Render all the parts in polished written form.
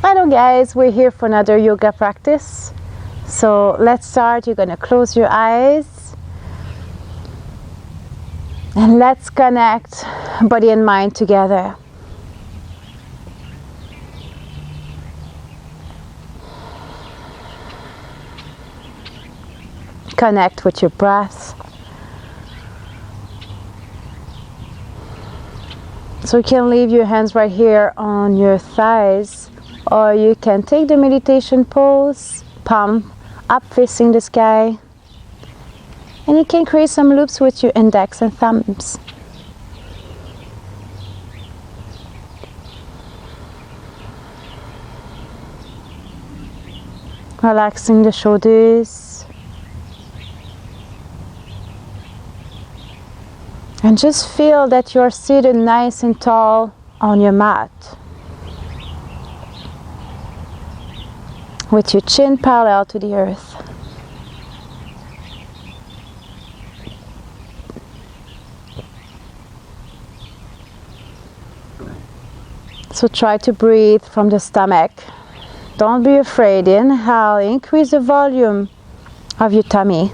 Hello guys, we're here for another yoga practice. So let's start. You're gonna close your eyes and let's connect body and mind together. Connect with your breath. So you can leave your hands right here on your thighs, or you can take the meditation pose, palm up facing the sky, and you can create some loops with your index and thumbs. Relaxing the shoulders. And just feel that you're seated nice and tall on your mat, with your chin parallel to the earth. So try to breathe from the stomach. Don't be afraid. Inhale, increase the volume of your tummy.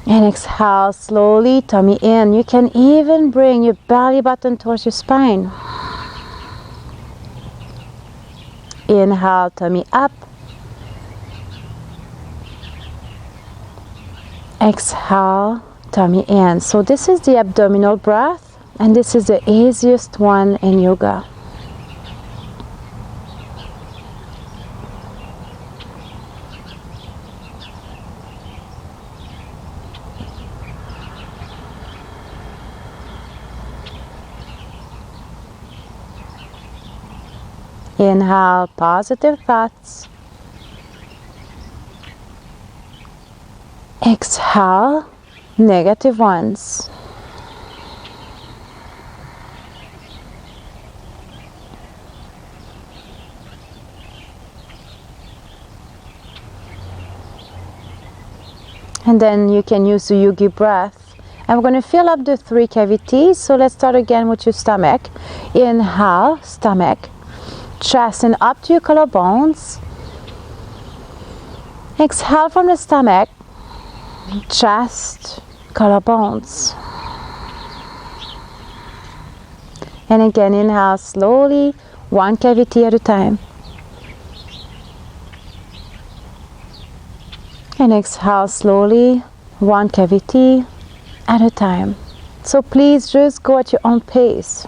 And exhale slowly, tummy in. You can even bring your belly button towards your spine. Inhale, tummy up. Exhale, tummy in. So this is the abdominal breath, and this is the easiest one in yoga. Inhale, positive thoughts. Exhale, negative ones. And then you can use the yogi breath. And we're going to fill up the 3 cavities. So let's start again with your stomach. Inhale, stomach. Chest and up to your collarbones. Exhale from the stomach, chest, collarbones. And again, inhale slowly, 1 cavity at a time. And exhale slowly, 1 cavity at a time. So please just go at your own pace.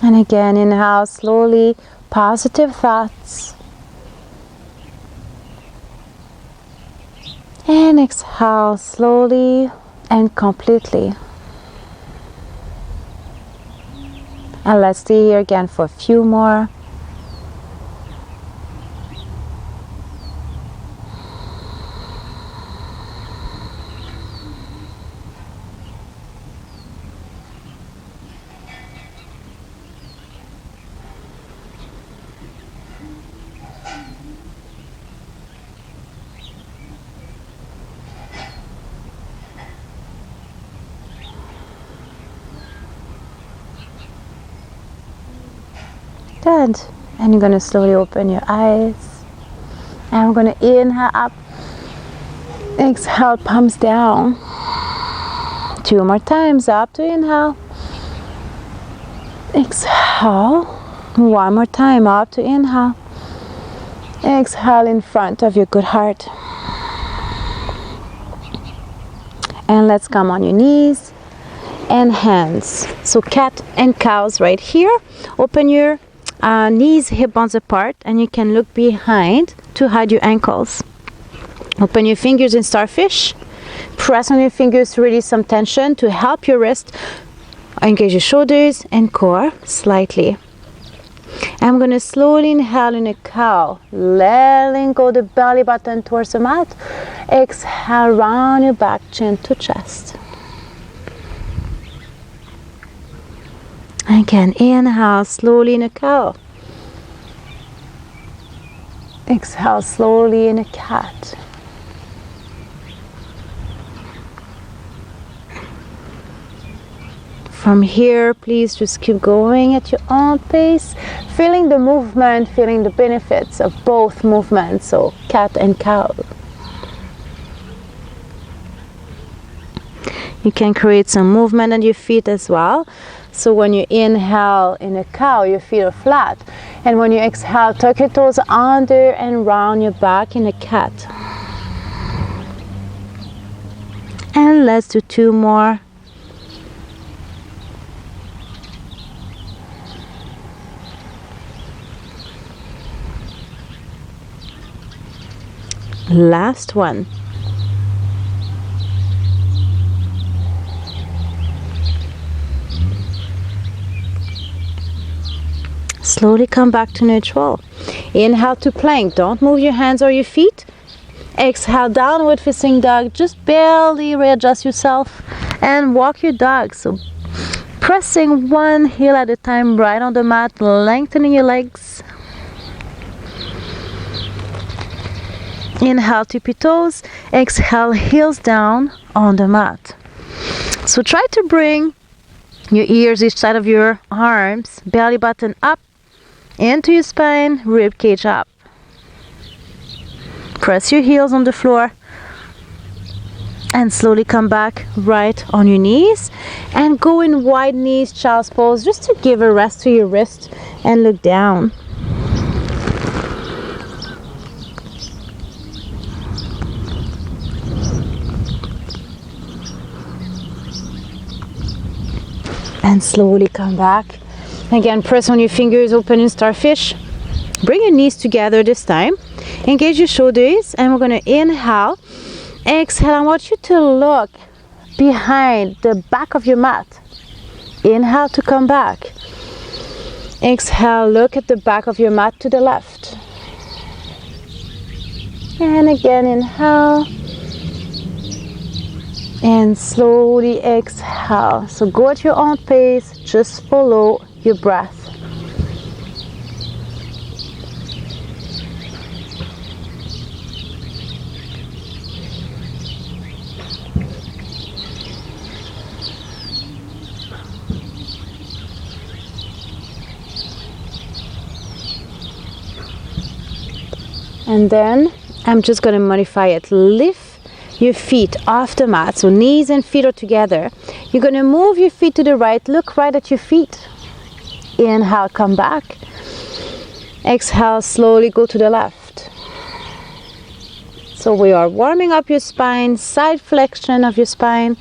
And again, inhale slowly, positive thoughts. And exhale slowly and completely. And let's stay here again for a few more. Good. And you're going to slowly open your eyes. And we're going to inhale up. Exhale, palms down. 2 more times. Up to inhale. Exhale. 1 more time. Up to inhale. Exhale in front of your good heart. And let's come on your knees and hands. So cat and cows right here. Open your knees, hip bones apart, and you can look behind to hide your ankles. Open your fingers in starfish. Press on your fingers to release some tension to help your wrist. Engage your shoulders and core slightly. I'm going to slowly inhale in a cow, letting go the belly button towards the mat. Exhale, round your back, chin to chest. Again, inhale slowly in a cow. Exhale slowly in a cat. From here, please just keep going at your own pace, feeling the movement, feeling the benefits of both movements, so cat and cow. You can create some movement on your feet as well. So when you inhale in a cow, your feet are flat. And when you exhale, tuck your toes under and round your back in a cat. And let's do 2 more. Last one. Slowly come back to neutral. Inhale to plank. Don't move your hands or your feet. Exhale, downward facing dog. Just barely readjust yourself and walk your dog. So pressing one heel at a time right on the mat, lengthening your legs. Inhale, tippy toes. Exhale, heels down on the mat. So try to bring your ears each side of your arms, belly button up into your spine, rib cage up. Press your heels on the floor and slowly come back right on your knees and go in wide knees, child's pose, just to give a rest to your wrist and look down. And slowly come back. Again, press on your fingers, open in starfish. Bring your knees together this time. Engage your shoulders, and we're going to inhale. Exhale, I want you to look behind the back of your mat. Inhale to come back. Exhale, look at the back of your mat to the left. And again, inhale. And slowly exhale. So go at your own pace, just follow your breath. And then I'm just going to modify it. Lift your feet off the mat, so knees and feet are together. You're going to move your feet to the right, look right at your feet. Inhale, come back. Exhale, slowly go to the left. So we are warming up your spine, side flexion of your spine.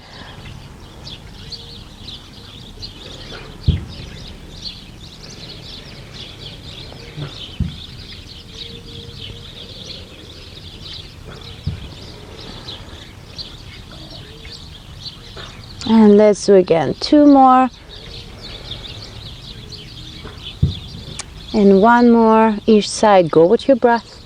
And let's do again 2 more. And 1 more each side. Go with your breath.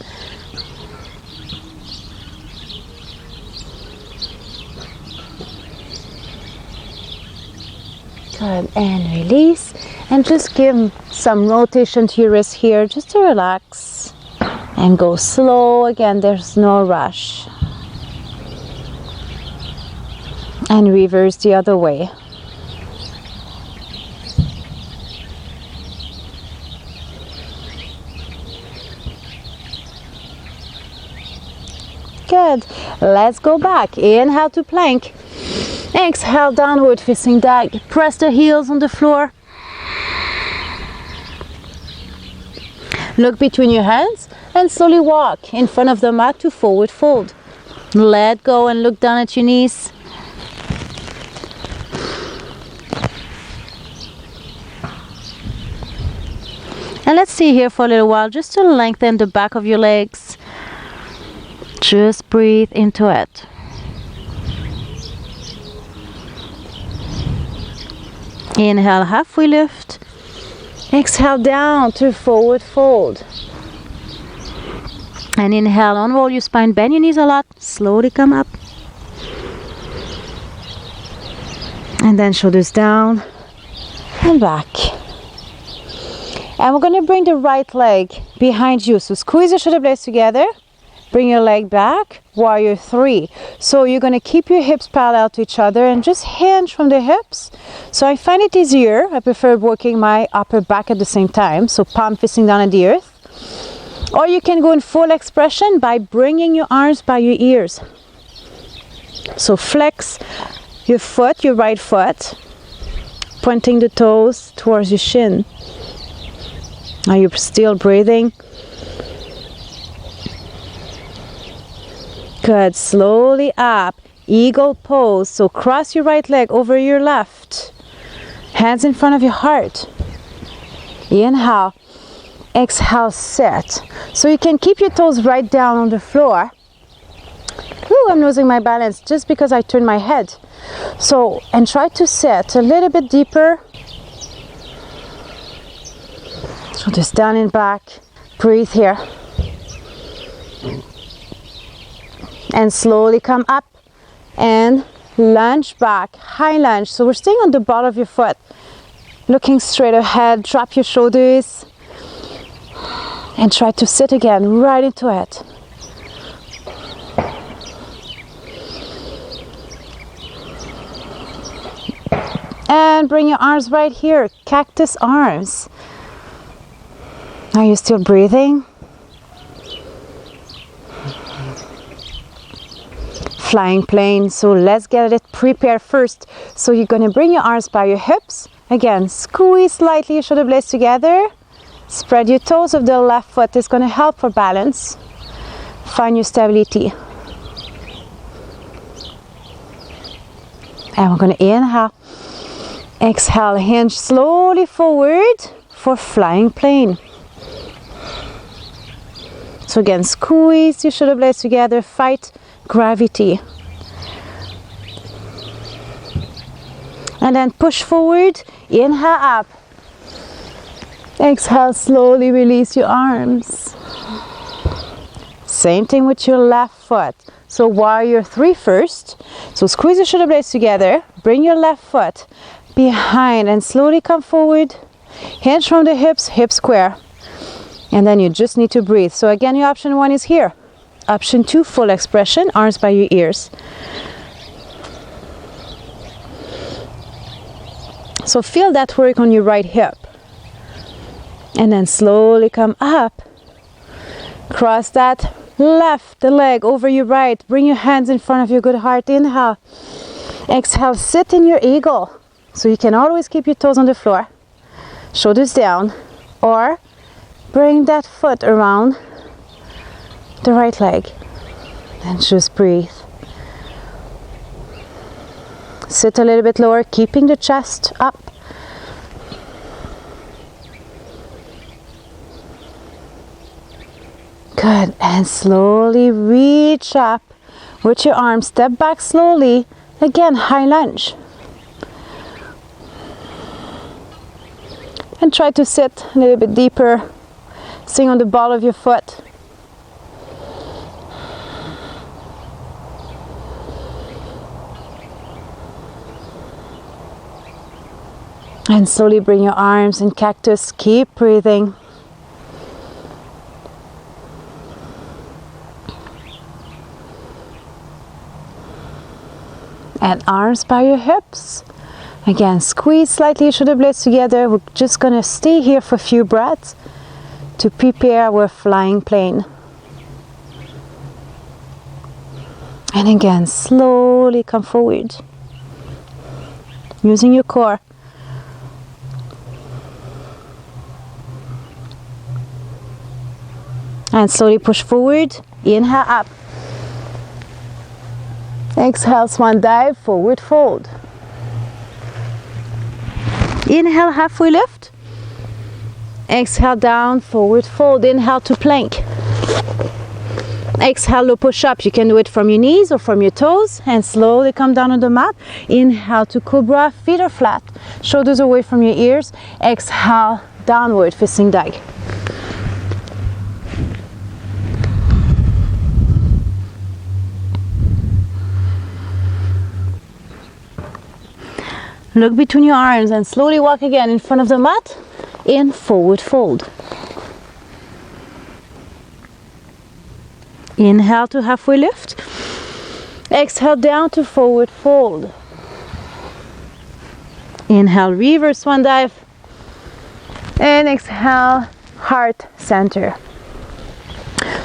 Good, and release. And just give some rotation to your wrist here, just to relax. And go slow. Again, there's no rush. And reverse the other way. Good. Let's go back. Inhale to plank. Exhale, downward facing dog. Press the heels on the floor. Look between your hands and slowly walk in front of the mat to forward fold. Let go and look down at your knees. And let's stay here for a little while just to lengthen the back of your legs. Just breathe into it. Inhale, halfway lift. Exhale down to forward fold. And inhale, unroll your spine, bend your knees a lot, slowly come up. And then shoulders down and back. And we're going to bring the right leg behind you. So squeeze your shoulder blades together. Bring your leg back, warrior 3. So you're going to keep your hips parallel to each other and just hinge from the hips. So I find it easier. I prefer working my upper back at the same time. So palm facing down at the earth. Or you can go in full expression by bringing your arms by your ears. So flex your foot, your right foot, pointing the toes towards your shin. Are you still breathing? Good. Slowly up. Eagle pose. So cross your right leg over your left. Hands in front of your heart. Inhale. Exhale, sit. So you can keep your toes right down on the floor. Ooh, I'm losing my balance just because I turn my head. So, and try to sit a little bit deeper. Shoulders down and back. Breathe here. And slowly come up and lunge back, high lunge. So we're staying on the ball of your foot, looking straight ahead. Drop your shoulders and try to sit again right into it. And bring your arms right here, cactus arms. Are you still breathing? Flying plane. So let's get it prepared first. So you're going to bring your arms by your hips. Again, squeeze slightly your shoulder blades together. Spread your toes of the left foot. It's going to help for balance. Find your stability. And we're going to inhale. Exhale, hinge slowly forward for flying plane. So again, squeeze your shoulder blades together. Fight gravity. And then push forward. Inhale up. Exhale, slowly release your arms. Same thing with your left foot. So warrior 3 first. So squeeze your shoulder blades together. Bring your left foot behind and slowly come forward. Hinge from the hips, hip square. And then you just need to breathe. So again, your option 1 is here. Option 2, full expression, arms by your ears. So feel that work on your right hip. And then slowly come up. Cross that left leg over your right. Bring your hands in front of your good heart. Inhale. Exhale, sit in your eagle. So you can always keep your toes on the floor. Shoulders down. Or bring that foot around the right leg. And just breathe. Sit a little bit lower, keeping the chest up. Good. And slowly reach up with your arms. Step back slowly. Again, high lunge. And try to sit a little bit deeper. Sitting on the ball of your foot. And slowly bring your arms in cactus. Keep breathing. And arms by your hips. Again, squeeze slightly your shoulder blades together. We're just going to stay here for a few breaths to prepare our flying plane. And again, slowly come forward. Using your core. And slowly push forward. Inhale up. Exhale, swan dive, forward fold. Inhale, halfway lift. Exhale, down, forward fold. Inhale to plank. Exhale, low push up. You can do it from your knees or from your toes. And slowly come down on the mat. Inhale to cobra, feet are flat. Shoulders away from your ears. Exhale, downward facing dog. Look between your arms and slowly walk again in front of the mat in forward fold. Inhale to halfway lift. Exhale down to forward fold. Inhale, reverse swan dive. And exhale, heart center.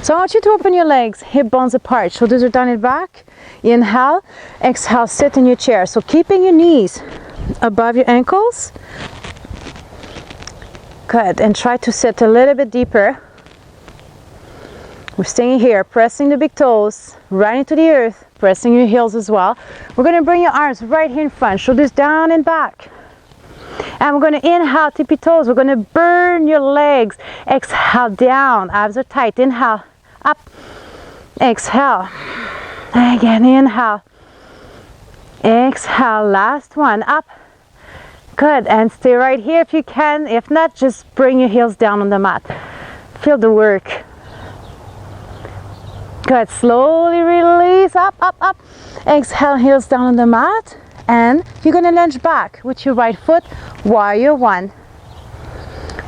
So I want you to open your legs, hip bones apart, shoulders are down and back. Inhale, exhale, sit in your chair. So keeping your knees above your ankles. Good, and try to sit a little bit deeper. We're staying here, pressing the big toes right into the earth, pressing your heels as well. We're going to bring your arms right here in front, shoulders down and back. And we're going to inhale, tippy toes. We're going to burn your legs. Exhale, down, abs are tight. Inhale, up. Exhale. Again, inhale. Exhale, last one, up. Good, and stay right here if you can. If not, just bring your heels down on the mat. Feel the work. Good, slowly release, up, up, up. Exhale, heels down on the mat. And you're going to lunge back with your right foot, warrior one.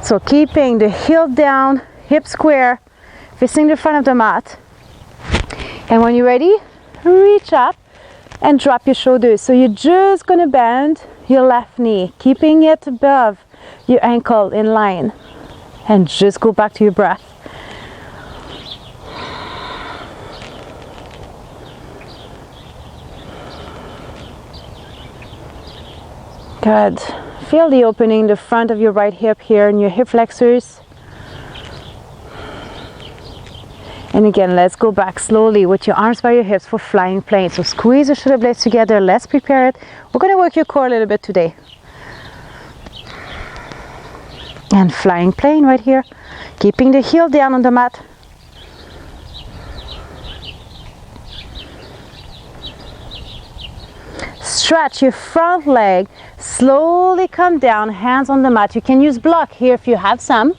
So keeping the heel down, hip square, facing the front of the mat. And when you're ready, reach up and drop your shoulders. So you're just going to bend your left knee, keeping it above your ankle in line. And just go back to your breath. Good. Feel the opening in the front of your right hip here and your hip flexors. And again, let's go back slowly with your arms by your hips for flying plane. So squeeze your shoulder blades together. Let's prepare it. We're going to work your core a little bit today. And flying plane right here. Keeping the heel down on the mat. Stretch your front leg. Slowly come down, hands on the mat. You can use block here if you have some.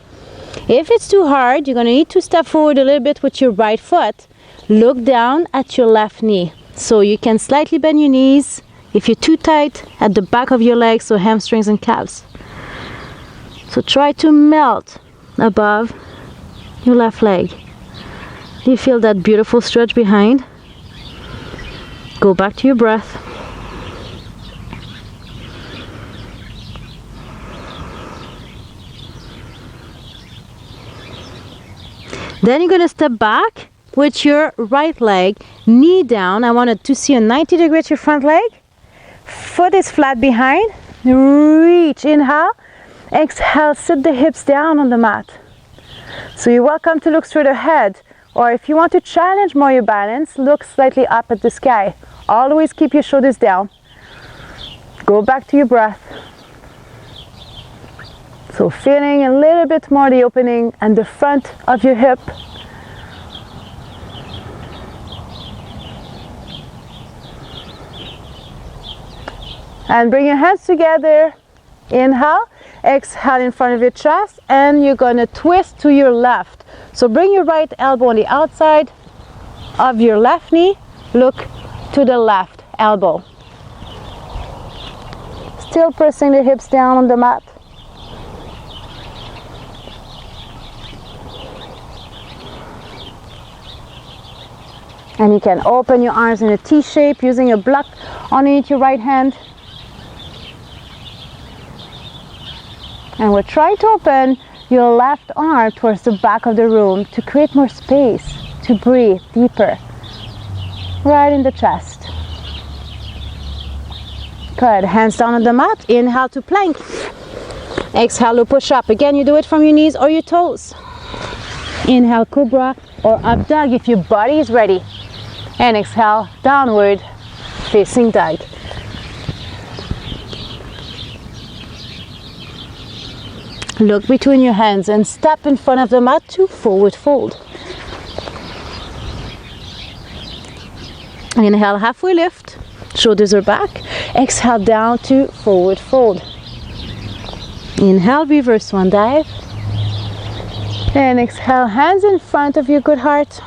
If it's too hard, you're going to need to step forward a little bit with your right foot. Look down at your left knee. So you can slightly bend your knees if you're too tight at the back of your legs, so hamstrings and calves. So try to melt above your left leg. Do you feel that beautiful stretch behind? Go back to your breath. Then you're going to step back with your right leg, knee down. I wanted to see a 90 degrees with your front leg. Foot is flat behind. Reach, inhale. Exhale, sit the hips down on the mat. So you're welcome to look straight ahead. Or if you want to challenge more your balance, look slightly up at the sky. Always keep your shoulders down. Go back to your breath. So feeling a little bit more the opening and the front of your hip. And bring your hands together. Inhale, exhale in front of your chest, and you're going to twist to your left. So bring your right elbow on the outside of your left knee. Look to the left elbow. Still pressing the hips down on the mat. And you can open your arms in a T shape using a block underneath your right hand. And we're trying to open your left arm towards the back of the room to create more space, to breathe deeper. Right in the chest. Good. Hands down on the mat. Inhale to plank. Exhale to push up. Again, you do it from your knees or your toes. Inhale, cobra or up dog if your body is ready. And exhale, downward facing dog. Look between your hands and step in front of the mat to forward fold. Inhale, halfway lift, shoulders are back. Exhale down to forward fold. Inhale, reverse swan dive. And exhale, hands in front of your good heart.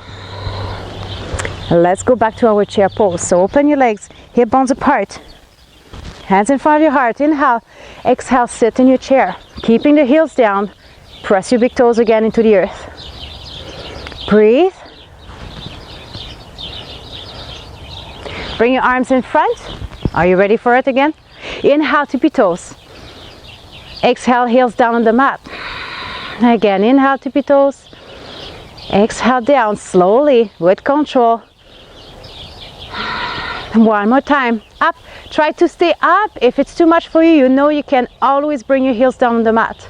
Let's go back to our chair pose. So open your legs, hip bones apart. Hands in front of your heart. Inhale, exhale, sit in your chair. Keeping the heels down. Press your big toes again into the earth. Breathe. Bring your arms in front. Are you ready for it again? Inhale, tippy toes. Exhale, heels down on the mat. Again, inhale, tippy toes. Exhale, down slowly with control. One more time. Up. Try to stay up. If it's too much for you, you know you can always bring your heels down on the mat.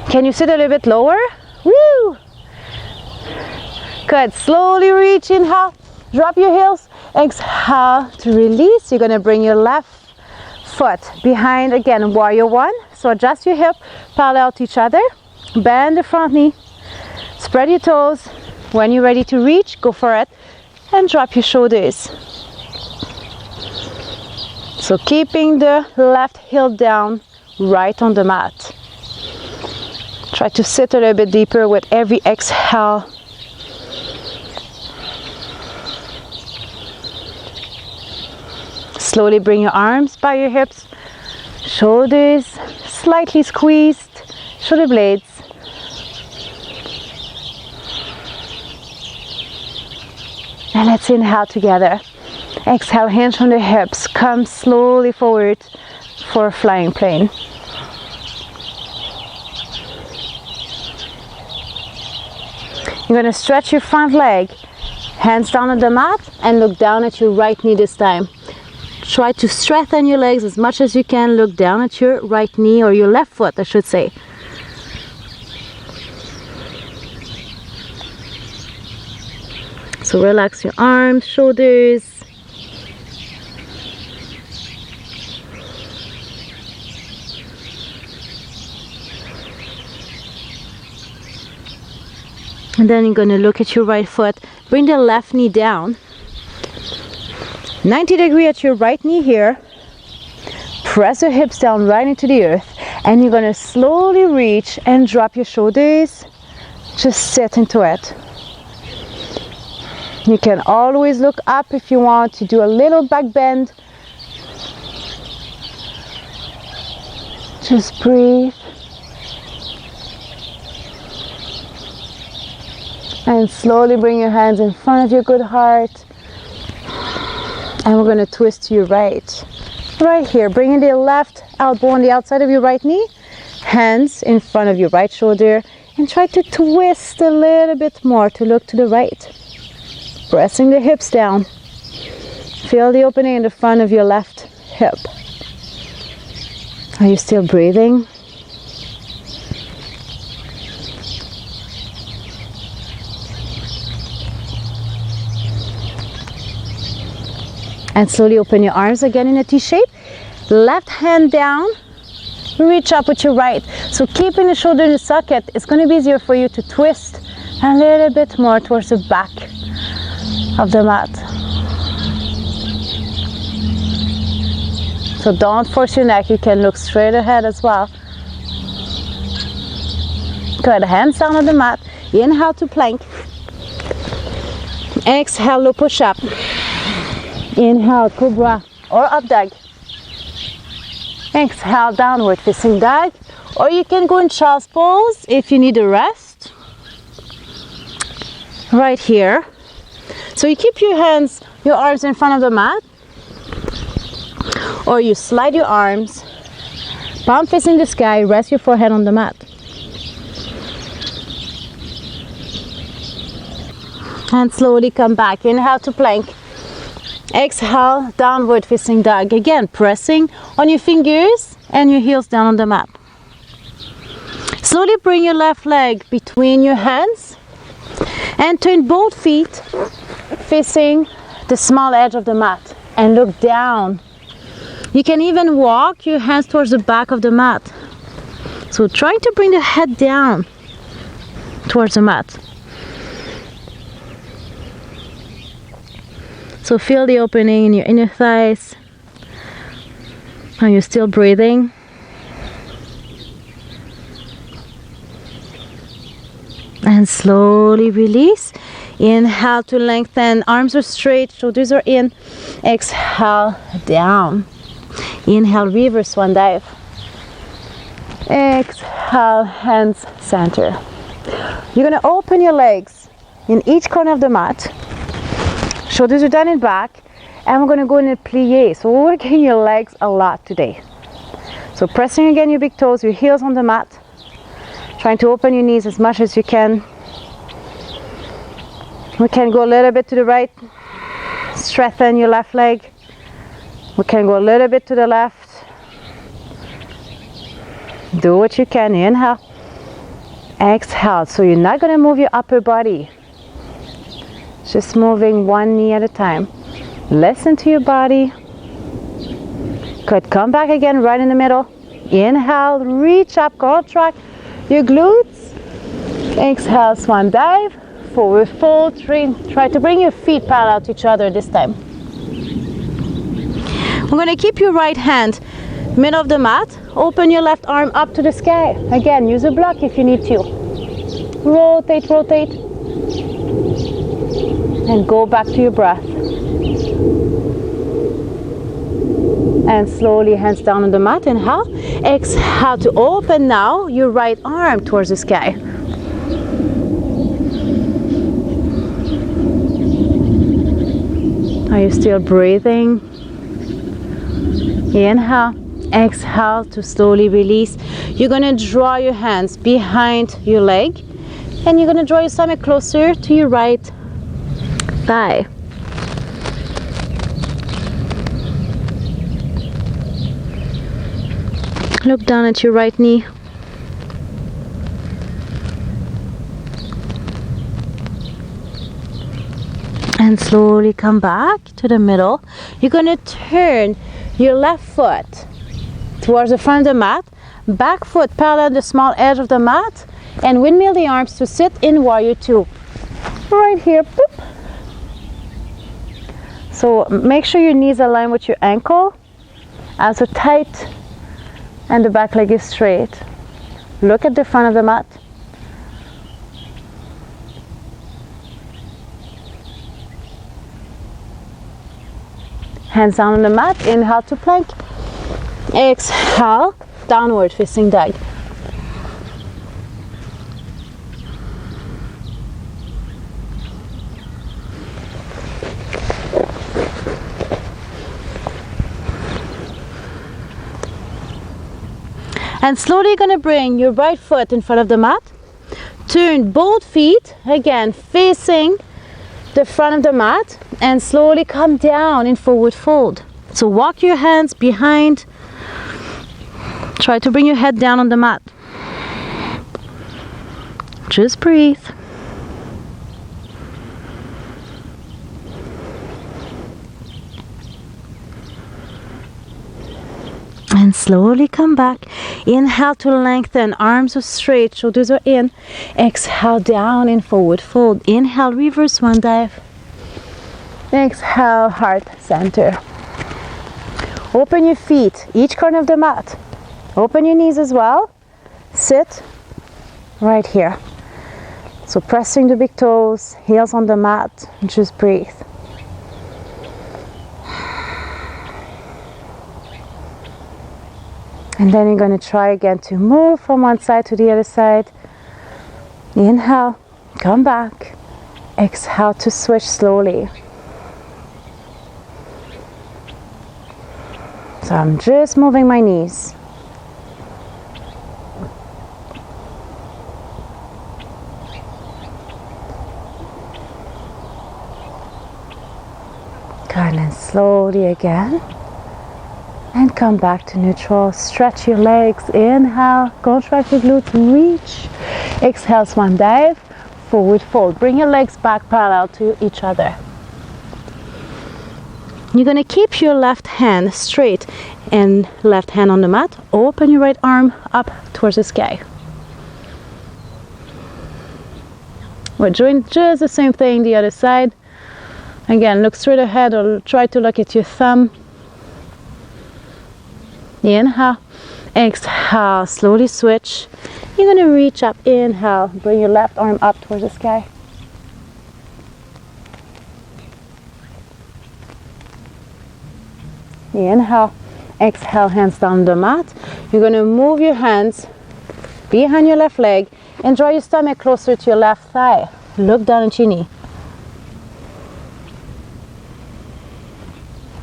Can you sit a little bit lower? Woo! Good. Slowly reach. Inhale. Drop your heels. Exhale to release. You're going to bring your left foot behind again. Warrior one. So adjust your hip parallel to each other. Bend the front knee. Spread your toes. When you're ready to reach, go for it. And drop your shoulders. So keeping the left heel down, right on the mat. Try to sit a little bit deeper with every exhale. Slowly bring your arms by your hips, shoulders slightly squeezed, shoulder blades. And let's inhale together. Exhale, hands on the hips. Come slowly forward for a flying plane. You're going to stretch your front leg. Hands down on the mat and look down at your right knee this time. Try to strengthen your legs as much as you can. Look down at your right knee, or your left foot, I should say. So relax your arms, shoulders. And then you're going to look at your right foot. Bring the left knee down. 90 degree at your right knee here. Press your hips down right into the earth. And you're going to slowly reach and drop your shoulders. Just sit into it. You can always look up if you want to do a little back bend. Just breathe. And slowly bring your hands in front of your good heart. And we're going to twist to your right. Right here, bringing the left elbow on the outside of your right knee. Hands in front of your right shoulder. And try to twist a little bit more to look to the right. Pressing the hips down. Feel the opening in the front of your left hip. Are you still breathing? And slowly open your arms again in a T shape. Left hand down. Reach up with your right. So keeping the shoulder in the socket, it's going to be easier for you to twist a little bit more towards the back of the mat. So don't force your neck. You can look straight ahead as well. Good. Hands down on the mat. Inhale to plank. Exhale, low push up. Inhale, cobra or up dog. Exhale, downward facing dog. Or you can go in child's pose if you need a rest. Right here. So you keep your hands, your arms in front of the mat. Or you slide your arms, palm facing the sky, rest your forehead on the mat. And slowly come back. Inhale to plank. Exhale, downward facing dog. Again, pressing on your fingers and your heels down on the mat. Slowly bring your left leg between your hands and turn both feet facing the small edge of the mat and look down. You can even walk your hands towards the back of the mat. So trying to bring the head down towards the mat. So feel the opening in your inner thighs. Are you still breathing? And slowly release. Inhale to lengthen, arms are straight, shoulders are in. Exhale, down. Inhale, reverse swan dive. Exhale, hands center. You're going to open your legs in each corner of the mat. Shoulders are down and back. And we're going to go in a plie. So we're working your legs a lot today. So pressing again your big toes, your heels on the mat. Trying to open your knees as much as you can. We can go a little bit to the right. Strengthen your left leg. We can go a little bit to the left. Do what you can. Inhale. Exhale. So you're not going to move your upper body. Just moving one knee at a time. Listen to your body. Good. Come back again right in the middle. Inhale. Reach up. Contract your glutes. Exhale. Swan dive. Forward fold. Try to bring your feet parallel to each other this time. We're going to keep your right hand middle of the mat. Open your left arm up to the sky. Again, use a block if you need to. Rotate, rotate. And go back to your breath. And slowly hands down on the mat. Inhale. Exhale to open now your right arm towards the sky. Are you still breathing? Inhale. Exhale to slowly release. You're going to draw your hands behind your leg. And you're going to draw your stomach closer to your right thigh. Look down at your right knee. And slowly come back to the middle. You're going to turn your left foot towards the front of the mat. Back foot parallel the small edge of the mat. And windmill the arms to sit in warrior two. Right here. Boop. So make sure your knees align with your ankle. Also tight. And the back leg is straight. Look at the front of the mat. Hands down on the mat. Inhale to plank. Exhale, downward facing dog. And slowly you're going to bring your right foot in front of the mat. Turn both feet, again, facing the front of the mat. And slowly come down in forward fold. So walk your hands behind. Try to bring your head down on the mat. Just breathe. And slowly come back. Inhale to lengthen. Arms are straight. Shoulders are in. Exhale down in forward fold. Inhale, reverse swan dive. Exhale, heart center. Open your feet, each corner of the mat. Open your knees as well. Sit right here. So pressing the big toes, heels on the mat. Just breathe. And then you're going to try again to move from one side to the other side. Inhale, come back. Exhale to switch slowly. So I'm just moving my knees. Good, and slowly again. And come back to neutral. Stretch your legs. Inhale. Contract your glutes. Reach. Exhale, swan dive. Forward fold. Bring your legs back parallel to each other. You're going to keep your left hand straight and left hand on the mat. Open your right arm up towards the sky. We're doing just the same thing the other side. Again, look straight ahead or try to look at your thumb. Inhale, exhale, slowly switch. You're going to reach up, inhale, bring your left arm up towards the sky. Inhale, exhale, hands down the mat. You're going to move your hands behind your left leg and draw your stomach closer to your left thigh. Look down at your knee.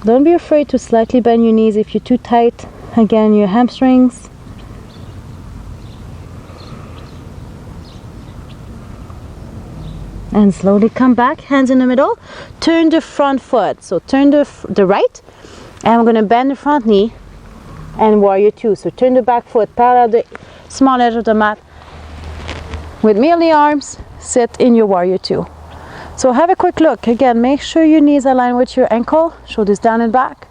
Don't be afraid to slightly bend your knees if you're too tight. Again, your hamstrings. And slowly come back, hands in the middle. Turn the front foot. So turn the right. And we're going to bend the front knee and warrior two. So turn the back foot, parallel the small edge of the mat. With merely arms, sit in your warrior two. So have a quick look. Again, make sure your knees align with your ankle, shoulders down and back,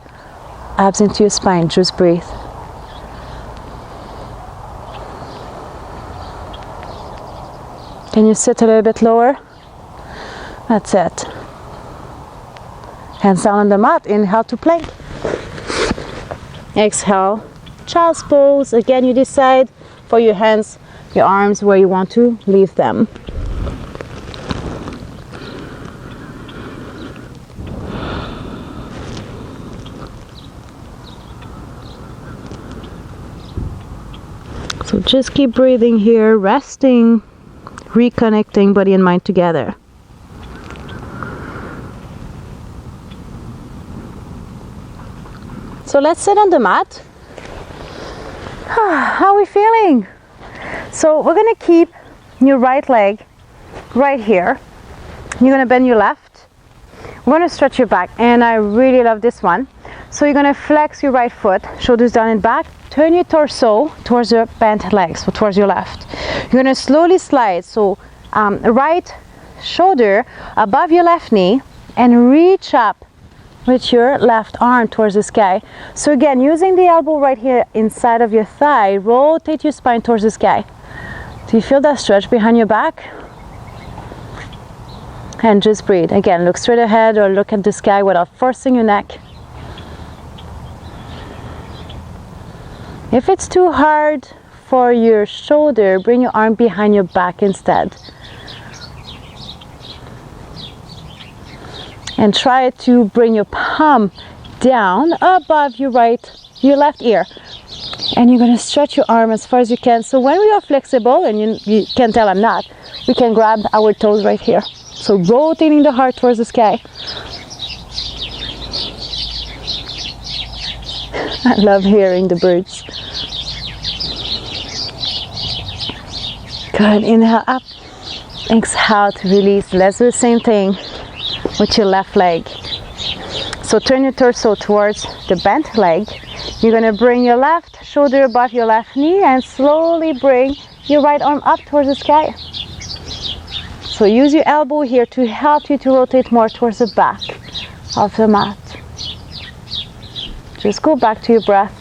abs into your spine. Just breathe. Can you sit a little bit lower? That's it. Hands down on the mat. Inhale to plank. Exhale, child's pose. Again, you decide for your hands, your arms, where you want to leave them. So just keep breathing here, resting, reconnecting body and mind together. So let's sit on the mat. How are we feeling? So we're going to keep your right leg right here. You're going to bend your left. We're going to stretch your back, and I really love this one. So you're going to flex your right foot, shoulders down and back. Turn your torso towards your bent legs, so towards your left. You're going to slowly slide, so right shoulder above your left knee, and reach up with your left arm towards the sky. So again, using the elbow right here inside of your thigh, rotate your spine towards the sky. Do you feel that stretch behind your back? And just breathe. Again, look straight ahead or look at the sky without forcing your neck. If it's too hard for your shoulder, bring your arm behind your back instead. And try to bring your palm down above your left ear. And you're going to stretch your arm as far as you can. So when we are flexible, and you can tell I'm not, we can grab our toes right here. So rotating the heart towards the sky. I love hearing the birds. Good, inhale up. Exhale to release. Let's do the same thing with your left leg. So turn your torso towards the bent leg. You're going to bring your left shoulder above your left knee and slowly bring your right arm up towards the sky. So use your elbow here to help you to rotate more towards the back of the mat. Just go back to your breath.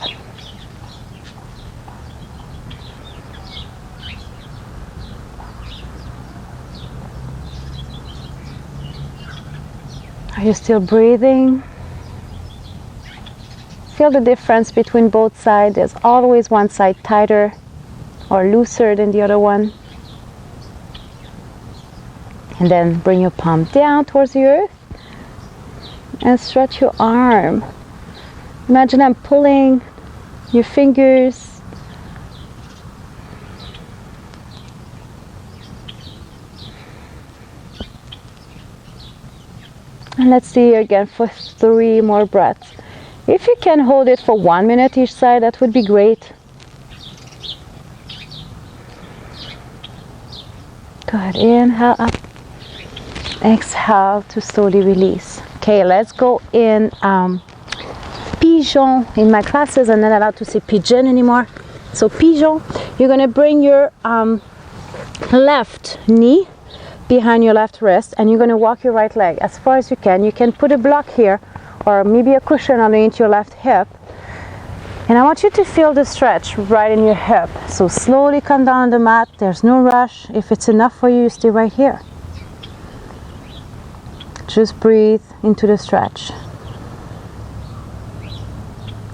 Are you still breathing? Feel the difference between both sides. There's always one side tighter or looser than the other one. And then bring your palm down towards the earth and stretch your arm. Imagine I'm pulling your fingers. And let's do it again for 3 more breaths. If you can hold it for 1 minute each side, that would be great. Good, inhale up. Exhale to slowly release. Okay, let's go in pigeon. In my classes, I'm not allowed to say pigeon anymore. So pigeon, you're going to bring your left knee behind your left wrist, and you're going to walk your right leg as far as you can. You can put a block here or maybe a cushion underneath your left hip. And I want you to feel the stretch right in your hip. So slowly come down on the mat. There's no rush. If it's enough for you, stay right here. Just breathe into the stretch.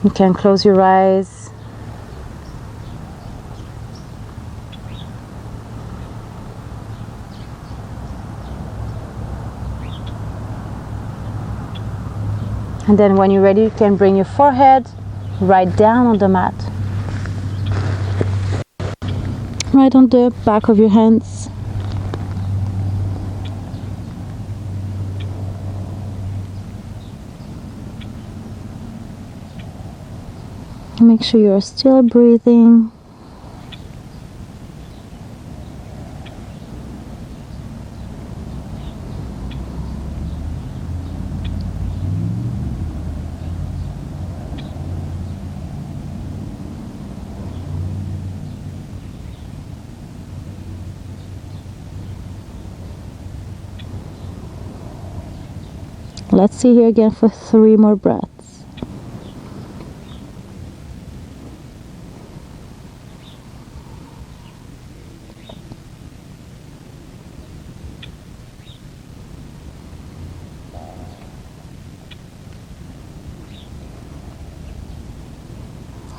You can close your eyes. And then when you're ready, you can bring your forehead right down on the mat. Right on the back of your hands. Make sure you're still breathing. Let's see here again for 3 more breaths.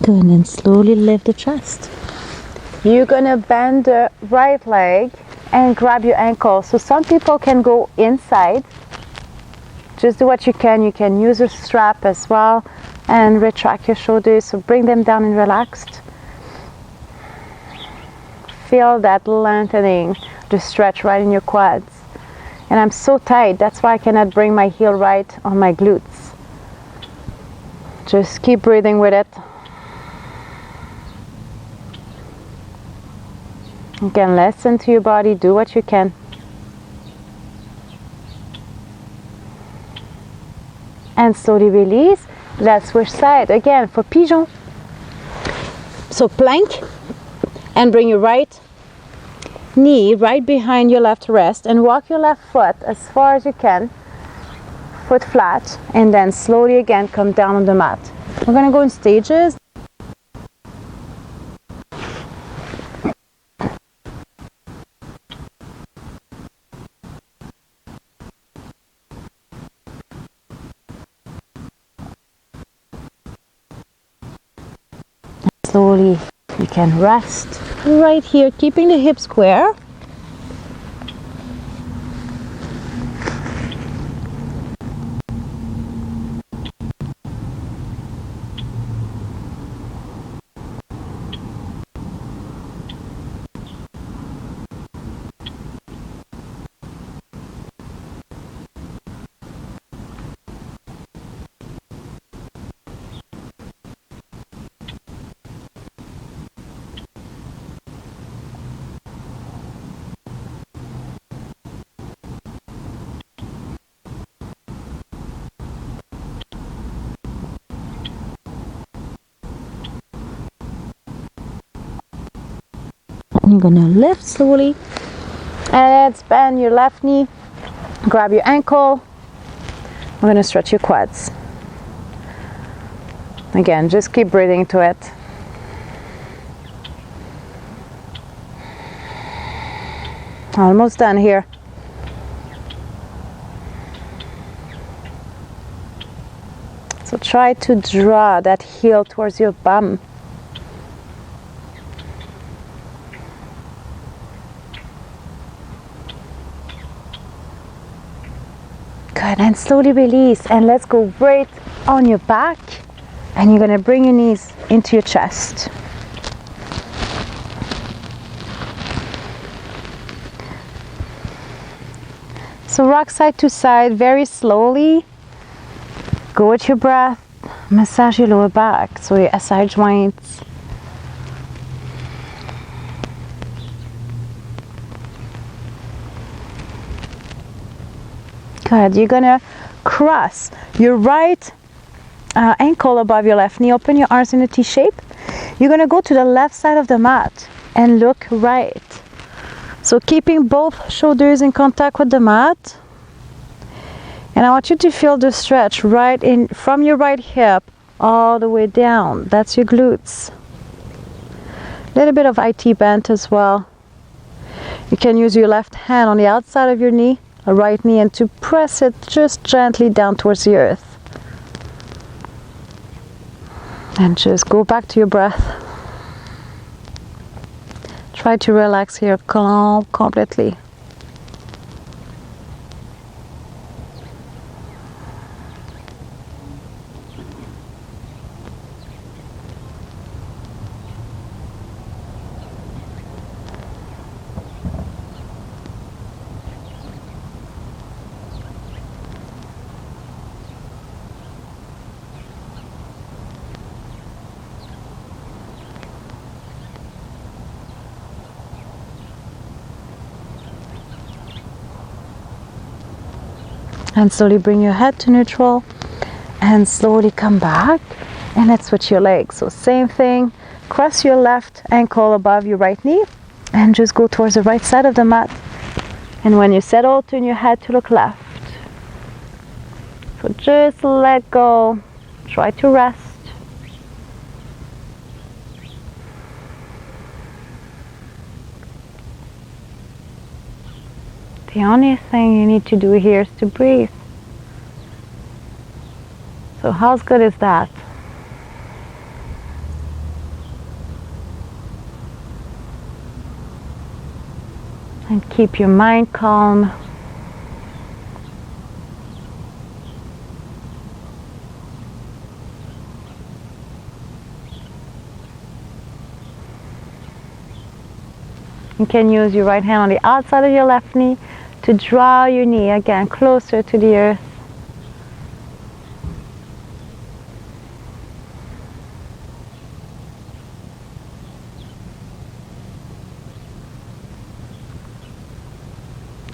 Good, and then slowly lift the chest. You're gonna bend the right leg and grab your ankle. So some people can go inside. Just do what you can. You can use a strap as well and retract your shoulders. So bring them down and relaxed. Feel that lengthening, the stretch right in your quads. And I'm so tight, that's why I cannot bring my heel right on my glutes. Just keep breathing with it. Again, listen to your body, do what you can. And slowly release. Let's switch side again for pigeon. So plank and bring your right knee right behind your left wrist and walk your left foot as far as you can, foot flat, and then slowly again come down on the mat. We're going to go in stages. Slowly you can rest right here, keeping the hips square. You're gonna lift slowly, and let's bend your left knee, grab your ankle. We're gonna stretch your quads. Again, just keep breathing into it. Almost done here. So try to draw that heel towards your bum. Good, and slowly release, and let's go right on your back, and you're gonna bring your knees into your chest. So rock side to side very slowly. Go with your breath, massage your lower back, so your SI joints. Good. You're gonna cross your right ankle above your left knee. Open your arms in a T shape. You're gonna go to the left side of the mat and look right. So keeping both shoulders in contact with the mat. And I want you to feel the stretch right in from your right hip all the way down. That's your glutes. A little bit of IT bend as well. You can use your left hand on the outside of your knee, a right knee, and to press it just gently down towards the earth. And just go back to your breath. Try to relax here, calm completely. And slowly bring your head to neutral and slowly come back. And let's switch your legs. So same thing, cross your left ankle above your right knee and just go towards the right side of the mat. And when you settle, turn your head to look left. So just let go, try to rest. The only thing you need to do here is to breathe. So how good is that? And keep your mind calm. You can use your right hand on the outside of your left knee to draw your knee again closer to the earth.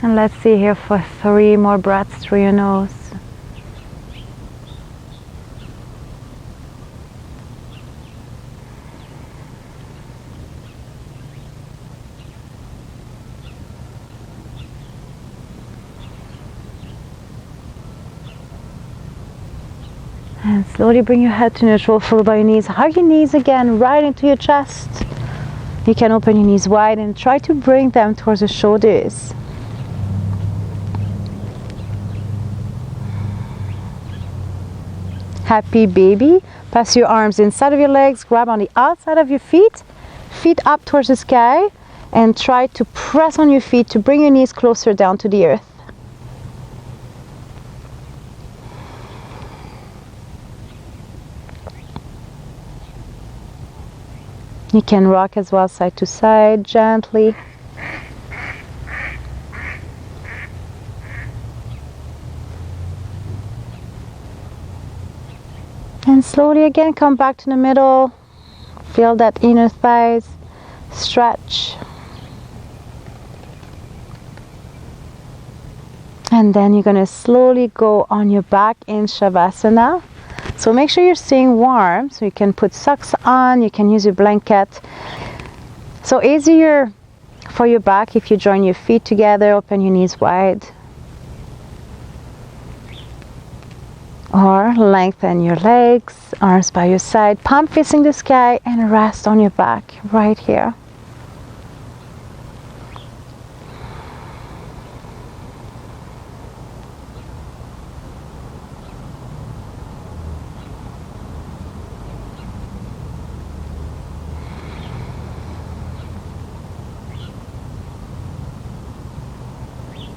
And let's see here for 3 more breaths through your nose. And slowly bring your head to neutral, followed by your knees. Hug your knees again right into your chest. You can open your knees wide and try to bring them towards the shoulders. Happy baby. Pass your arms inside of your legs, grab on the outside of your feet, feet up towards the sky, and try to press on your feet to bring your knees closer down to the earth. You can rock as well side to side gently. And slowly again come back to the middle. Feel that inner thighs stretch. And then you're going to slowly go on your back in Shavasana. So make sure you're staying warm. So you can put socks on, you can use your blanket. So easier for your back if you join your feet together, open your knees wide. Or lengthen your legs, arms by your side, palm facing the sky, and rest on your back right here.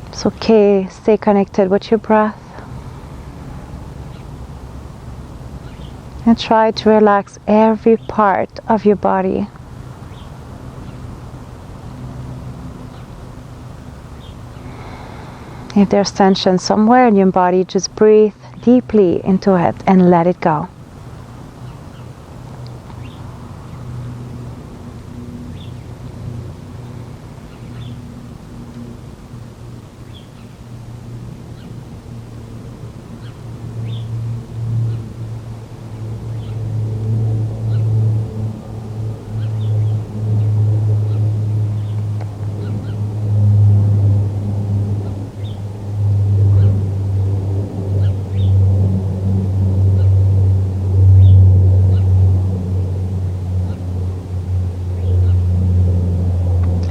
It's okay, stay connected with your breath. And try to relax every part of your body. If there's tension somewhere in your body, just breathe deeply into it and let it go.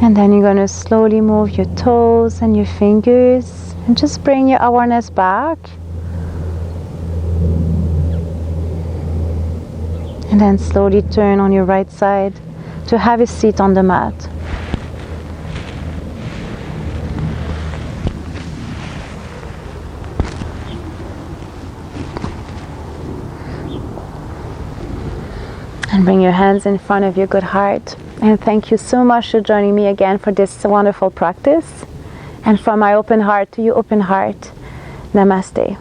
And then you're going to slowly move your toes and your fingers and just bring your awareness back. And then slowly turn on your right side to have a seat on the mat. And bring your hands in front of your good heart. And thank you so much for joining me again for this wonderful practice. And from my open heart to your open heart, Namaste.